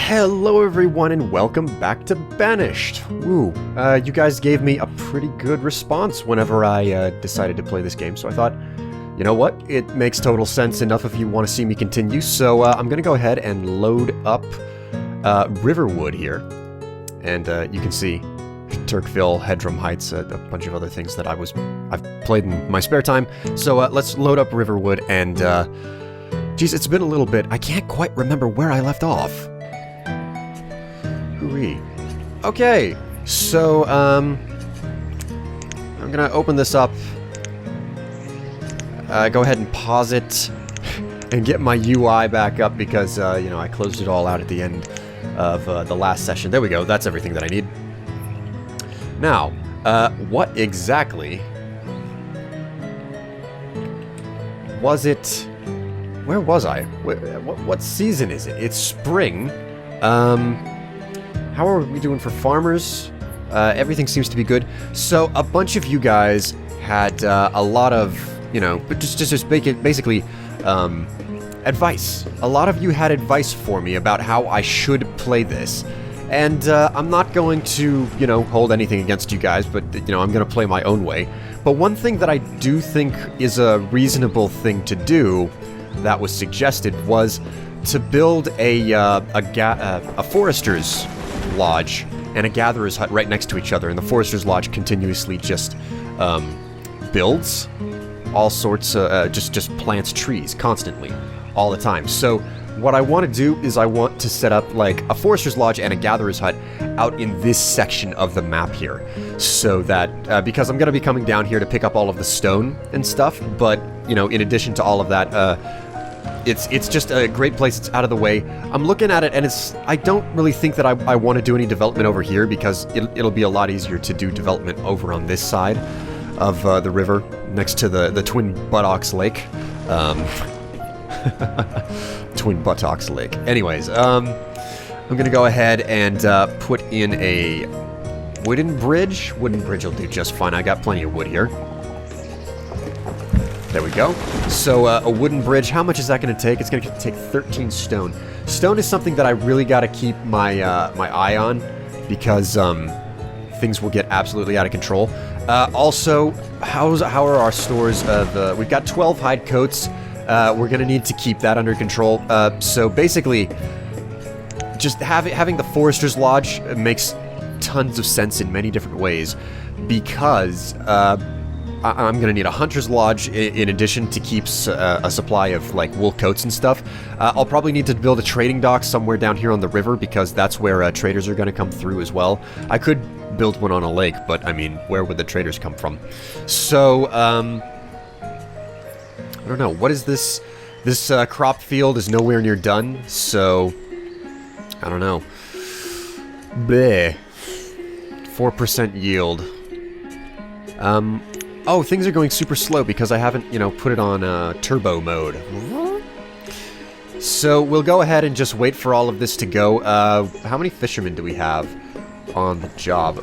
Hello everyone and welcome back to Banished! Woo, you guys gave me a pretty good response whenever I decided to play this game, so I thought, you know what, it makes total sense enough if you want to see me continue, so I'm gonna go ahead and load up Riverwood here. And you can see Turkville, Hedrum Heights, a bunch of other things that I've played in my spare time. So let's load up Riverwood and, geez, it's been a little bit. I can't quite remember where I left off. Hooray. Okay, so, I'm gonna open this up, go ahead and pause it, and get my UI back up because, you know, I closed it all out at the end of the last session. There we go, that's everything that I need. Now, what exactly was it? Where was I? What season is it? It's spring. How are we doing for farmers? Everything seems to be good. So a bunch of you guys had a lot of, you know, just basically advice. A lot of you had advice for me about how I should play this. And I'm not going to, you know, hold anything against you guys, but, you know, I'm going to play my own way. But one thing that I do think is a reasonable thing to do that was suggested was to build a forester's lodge and a gatherer's hut right next to each other. And the forester's lodge continuously just builds all sorts of, just plants trees constantly, all the time. So what I want to do is I want to set up like a forester's lodge and a gatherer's hut out in this section of the map here. So that, because I'm going to be coming down here to pick up all of the stone and stuff, but, you know, in addition to all of that, it's just a great place. It's out of the way. I'm looking at it and I don't really think that I want to do any development over here because it'll be a lot easier to do development over on this side of the river next to the Twin Buttocks Lake. Twin Buttocks Lake. Anyways, I'm gonna go ahead and put in a wooden bridge. Wooden bridge will do just fine. I got plenty of wood here. There we go. So a wooden bridge, how much is that gonna take? It's gonna take 13 stone. Stone is something that I really gotta keep my my eye on because things will get absolutely out of control. Also, how are our stores of... we've got 12 hide coats. We're gonna need to keep that under control. So basically, just having the Forester's Lodge makes tons of sense in many different ways, because I'm gonna need a Hunter's Lodge in addition to keep a supply of like wool coats and stuff. I'll probably need to build a trading dock somewhere down here on the river because that's where traders are gonna come through as well. I could build one on a lake, but I mean, where would the traders come from? So, I don't know, what is this? This crop field is nowhere near done, so I don't know. Bleh. 4% yield. Oh, things are going super slow because I haven't, you know, put it on turbo mode. So we'll go ahead and just wait for all of this to go. How many fishermen do we have on the job?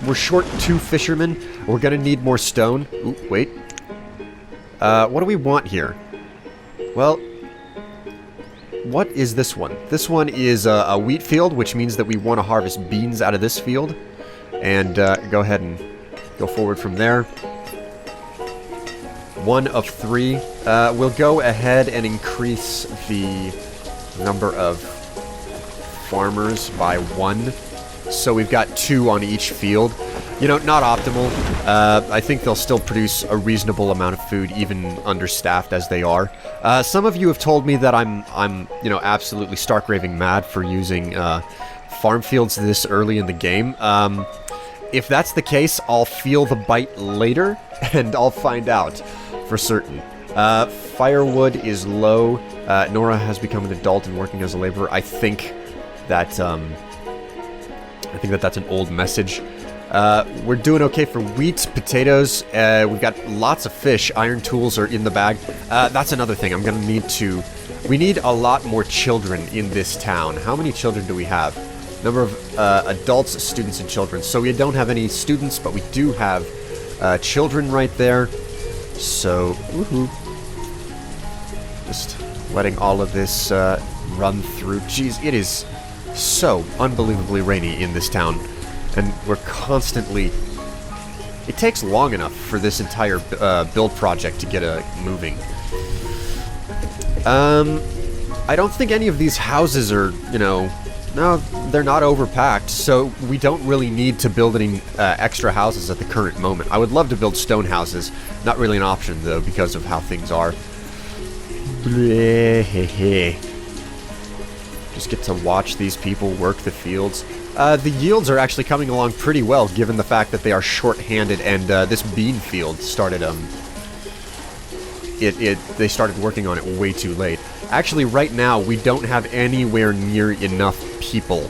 We're short 2 fishermen. We're gonna need more stone. Ooh, wait. What do we want here? Well, what is this one? This one is a wheat field, which means that we want to harvest beans out of this field. And go ahead and go forward from there. 1 of 3. We'll go ahead and increase the number of farmers by 1. So we've got 2 on each field. You know, not optimal. I think they'll still produce a reasonable amount of food, even understaffed as they are. Some of you have told me that I'm, you know, absolutely stark raving mad for using farm fields this early in the game. If that's the case, I'll feel the bite later, and I'll find out for certain. Firewood is low. Nora has become an adult and working as a laborer. I think that that's an old message. We're doing okay for wheat, potatoes. We've got lots of fish. Iron tools are in the bag. That's another thing. I'm gonna need to... We need a lot more children in this town. How many children do we have? Number of adults, students, and children. So we don't have any students, but we do have children right there. So, woohoo. Just letting all of this run through. Jeez, it is so unbelievably rainy in this town, and we're constantly... It takes long enough for this entire build project to get moving. I don't think any of these houses are, you know... No, they're not overpacked, so we don't really need to build any extra houses at the current moment. I would love to build stone houses. Not really an option, though, because of how things are. Just get to watch these people work the fields. The yields are actually coming along pretty well, given the fact that they are short-handed, and this bean field started, they started working on it way too late. Actually, right now, we don't have anywhere near enough people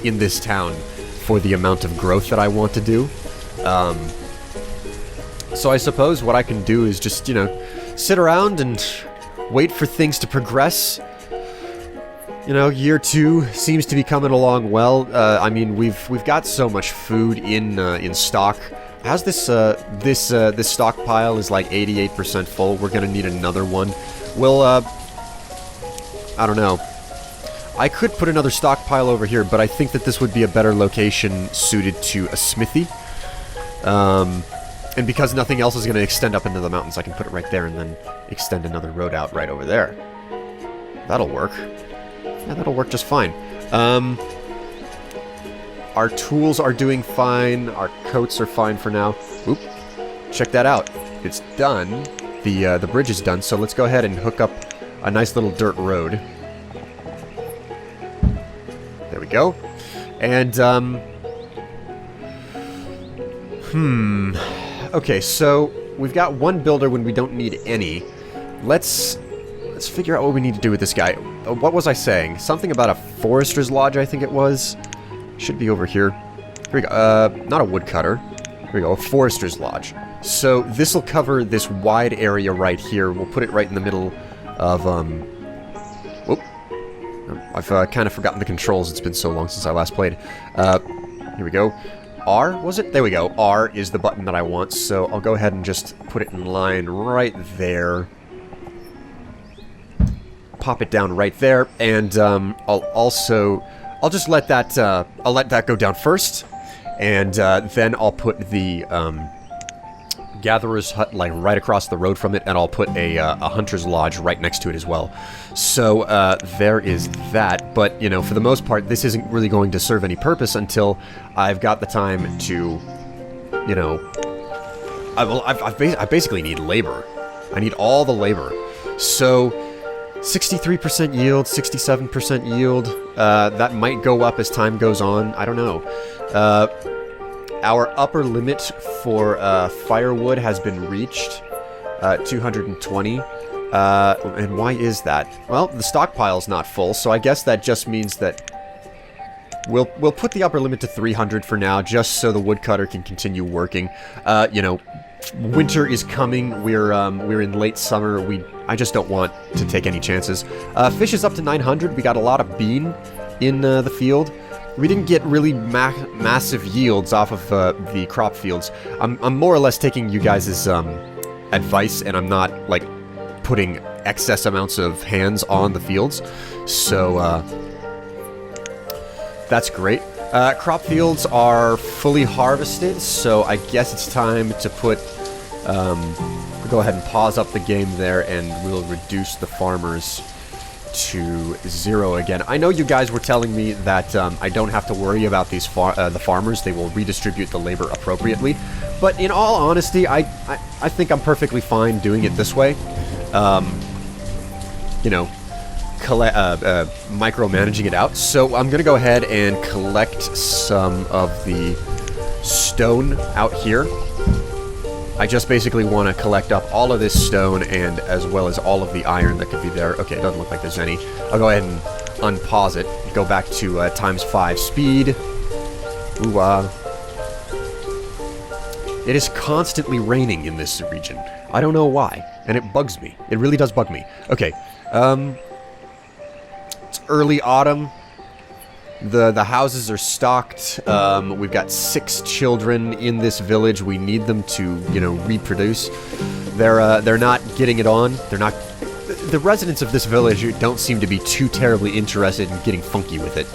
in this town for the amount of growth that I want to do. So I suppose what I can do is just, you know, sit around and wait for things to progress. You know, year 2 seems to be coming along well. I mean, we've got so much food in stock. How's this this stockpile is like 88% full. We're gonna need another one. We'll I don't know. I could put another stockpile over here, but I think that this would be a better location suited to a smithy. And because nothing else is going to extend up into the mountains, I can put it right there and then extend another road out right over there. That'll work. Yeah, that'll work just fine. Our tools are doing fine. Our coats are fine for now. Oop. Check that out. It's done. The bridge is done, so let's go ahead and hook up a nice little dirt road. There we go. And, okay, so we've got one builder when we don't need any. Let's figure out what we need to do with this guy. What was I saying? Something about a forester's lodge, I think it was. Should be over here. Here we go. Not a woodcutter. Here we go, a forester's lodge. So this will cover this wide area right here. We'll put it right in the middle of, whoop. I've kind of forgotten the controls. It's been so long since I last played. Here we go. R, was it? There we go. R is the button that I want, so I'll go ahead and just put it in line right there. Pop it down right there, and I'll just let that, I'll let that go down first, and then I'll put the gatherer's hut like right across the road from it, and I'll put a hunter's lodge right next to it as well. So there is that, but you know, for the most part, this isn't really going to serve any purpose until I've got the time to, you know, I basically need labor. I need all the labor. So 63% yield, 67% yield. That might go up as time goes on. I don't know. Our upper limit for firewood has been reached, 220. And why is that? Well, the stockpile's not full, so I guess that just means that we'll put the upper limit to 300 for now, just so the woodcutter can continue working. You know, winter is coming. We're in late summer. I just don't want to take any chances. Fish is up to 900. We got a lot of bean in the field. We didn't get really massive yields off of the crop fields. I'm more or less taking you guys' advice, and I'm not, like, putting excess amounts of hands on the fields. So, that's great. Crop fields are fully harvested, so I guess it's time to put... we'll go ahead and pause up the game there, and we'll reduce the farmers to 0 again. I know you guys were telling me that I don't have to worry about these the farmers. They will redistribute the labor appropriately. But in all honesty, I think I'm perfectly fine doing it this way. You know, micromanaging it out. So I'm gonna go ahead and collect some of the stone out here. I just basically want to collect up all of this stone, and as well as all of the iron that could be there. Okay, it doesn't look like there's any. I'll go ahead and unpause it. Go back to ×5 speed. Ooh, it is constantly raining in this region. I don't know why, and it bugs me. It really does bug me. Okay, it's early autumn. The houses are stocked. We've got 6 children in this village. We need them to, you know, reproduce. They're not getting it on. the residents of this village don't seem to be too terribly interested in getting funky with it,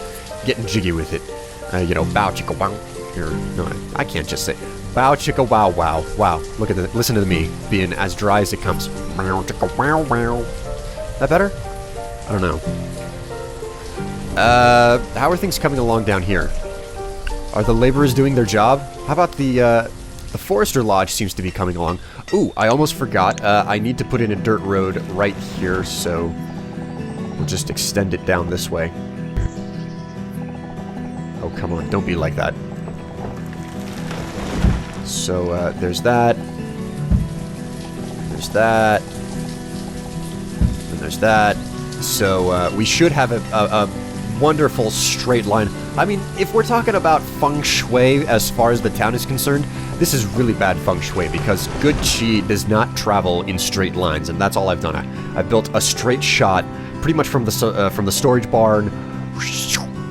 getting jiggy with it. You know, bow chicka wow. No, I can't just say bow chicka wow wow wow. Look at the, listen to me being as dry as it comes. Bow chicka wow wow. That better? I don't know. How are things coming along down here? Are the laborers doing their job? How about the Forester Lodge seems to be coming along. Ooh, I almost forgot. I need to put in a dirt road right here, so we'll just extend it down this way. Oh, come on, don't be like that. So, there's that. There's that. And there's that. So, we should have a wonderful straight line. I mean, if we're talking about feng shui as far as the town is concerned, this is really bad feng shui because good chi does not travel in straight lines, and that's all I've done. I built a straight shot pretty much from the storage barn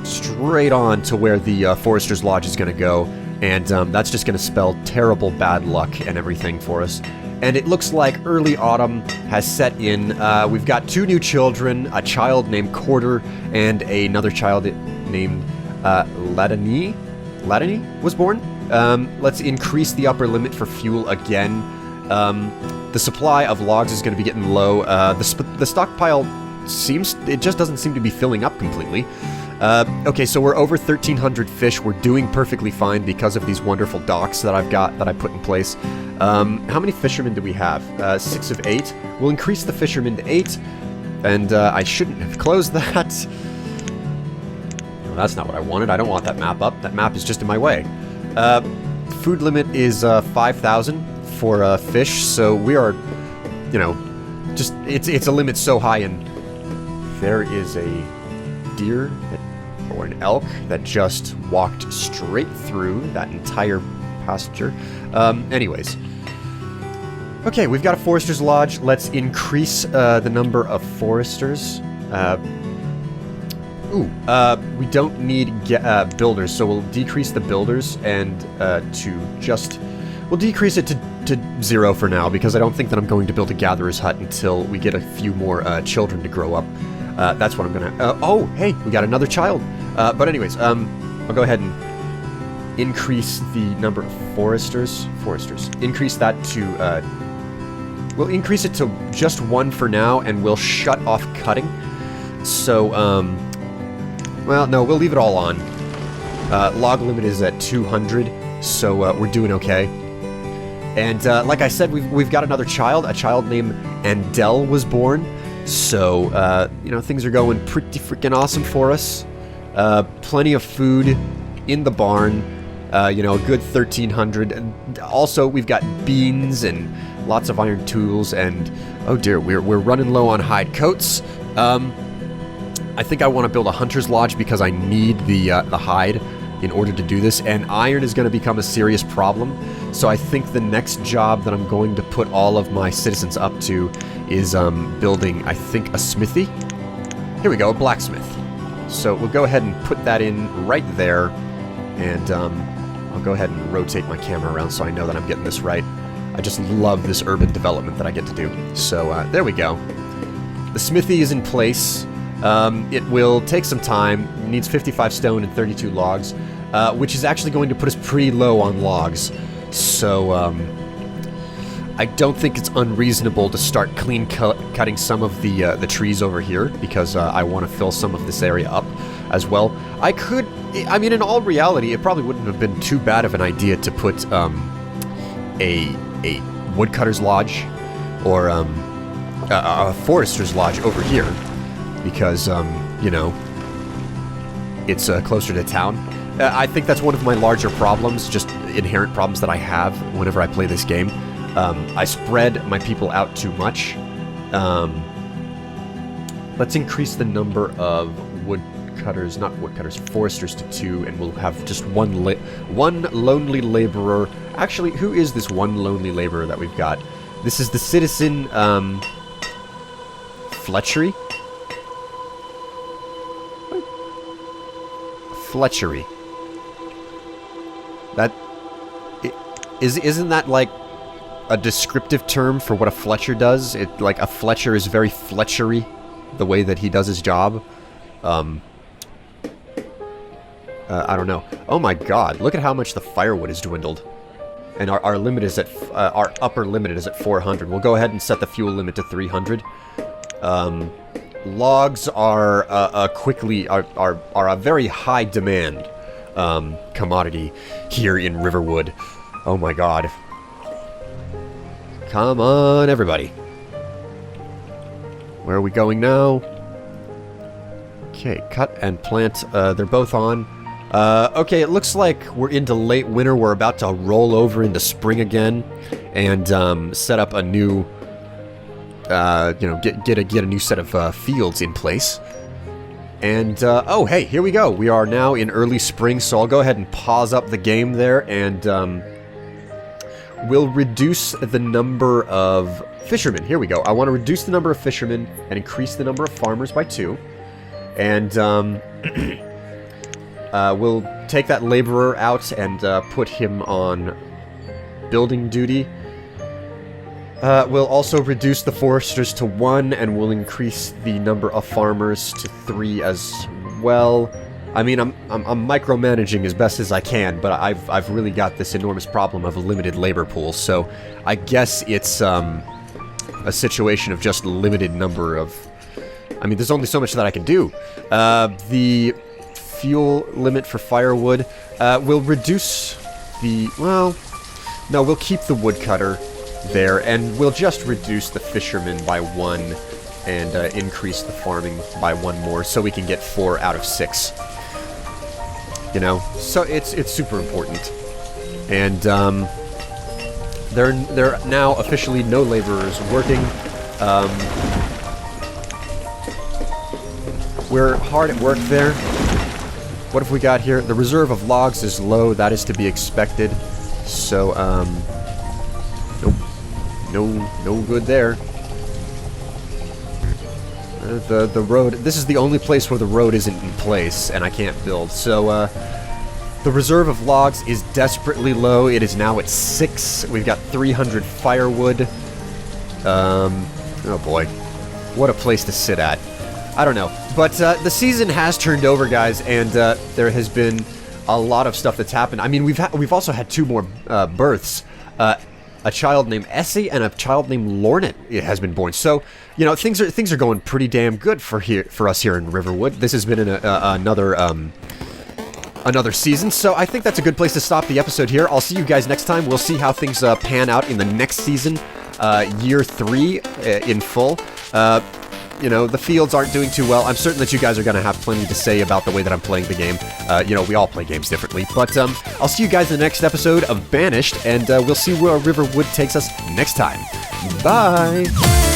straight on to where the Forester's Lodge is going to go, and that's just going to spell terrible bad luck and everything for us. And it looks like early autumn has set in. We've got 2 new children, a child named Quarter and another child named Ladani was born. Let's increase the upper limit for fuel again. The supply of logs is going to be getting low. The stockpile it just doesn't seem to be filling up completely. Okay, so we're over 1,300 fish. We're doing perfectly fine because of these wonderful docks that I put in place. How many fishermen do we have? 6 of 8. We'll increase the fishermen to 8. And I shouldn't have closed that. No, that's not what I wanted. I don't want that map up. That map is just in my way. Food limit is 5,000 for fish, so we are, you know, just it's a limit so high. And there is a deer or an elk that just walked straight through that entire pasture. Anyways. Okay, we've got a Forester's Lodge. Let's increase the number of foresters. We don't need builders, so we'll decrease the builders and we'll decrease it to 0 for now, because I don't think that I'm going to build a gatherer's hut until we get a few more children to grow up. That's what I'm gonna... oh, hey, we got another child. But anyways, I'll go ahead and increase the number of foresters. Increase that to... we'll increase it to just 1 for now, and we'll shut off cutting. So, well, no, we'll leave it all on. Log limit is at 200, so we're doing okay. And like I said, we've got another child. A child named Andel was born. So, you know, things are going pretty freaking awesome for us. Plenty of food in the barn. You know, a good 1,300. And also, we've got beans and lots of iron tools. And, oh dear, we're running low on hide coats. I think I want to build a hunter's lodge because I need the hide in order to do this. And iron is going to become a serious problem. So I think the next job that I'm going to put all of my citizens up to is building, I think, a smithy. Here we go, a blacksmith. So we'll go ahead and put that in right there. And I'll go ahead and rotate my camera around so I know that I'm getting this right. I just love this urban development that I get to do. So there we go. The smithy is in place. It will take some time. It needs 55 stone and 32 logs, which is actually going to put us pretty low on logs. So, I don't think it's unreasonable to start cutting some of the trees over here, because I want to fill some of this area up as well. I mean, in all reality, it probably wouldn't have been too bad of an idea to put a woodcutter's lodge or a forester's lodge over here, because, you know, it's closer to town. I think that's one of my larger problems, just inherent problems that I have whenever I play this game. I spread my people out too much. Let's increase the number of foresters to 2, and we'll have just one lonely laborer. Actually, who is this one lonely laborer that we've got? This is the citizen, Fletchery? Fletchery. That... Isn't that like... a descriptive term for what a Fletcher does. Like, a Fletcher is very Fletchery, the way that he does his job. I don't know. Oh my god, look at how much the firewood has dwindled. And our limit is at, our upper limit is at 400. We'll go ahead and set the fuel limit to 300. Logs are a very high demand commodity here in Riverwood. Oh my god. Come on, everybody. Where are we going now? Okay, cut and plant. They're both on. Okay, it looks like we're into late winter. We're about to roll over into spring again and set up a new, get a new set of fields in place. And, oh, hey, here we go. We are now in early spring, so I'll go ahead and pause up the game there, and we'll reduce the number of fishermen. Here we go. I want to reduce the number of fishermen and increase the number of farmers by 2. And, we'll take that laborer out and put him on building duty. We'll also reduce the foresters to 1, and we'll increase the number of farmers to 3 as well. I mean, I'm micromanaging as best as I can, but I've really got this enormous problem of a limited labor pool, so I guess it's a situation of just limited number of... I mean, there's only so much that I can do. The fuel limit for firewood. We'll reduce the... Well, no, we'll keep the woodcutter there, and we'll just reduce the fishermen by 1 and increase the farming by 1 more, so we can get 4 out of 6. You know, so it's super important. And there are now officially no laborers working. We're hard at work there. What have we got here? The reserve of logs is low. That is to be expected. So, nope. No good there. The road... This is the only place where the road isn't in place, and I can't build. So, the reserve of logs is desperately low. It is now at 6. We've got 300 firewood. Oh boy. What a place to sit at. I don't know. But the season has turned over, guys, and there has been a lot of stuff that's happened. I mean, we've also had 2 more births. A child named Essie and a child named Lornet has been born. So, you know, things are going pretty damn good for us here in Riverwood. This has been another season, so I think that's a good place to stop the episode here. I'll see you guys next time. We'll see how things pan out in the next season, year 3 in full. You know, the fields aren't doing too well. I'm certain that you guys are going to have plenty to say about the way that I'm playing the game. You know, we all play games differently. But I'll see you guys in the next episode of Banished, and we'll see where Riverwood takes us next time. Bye!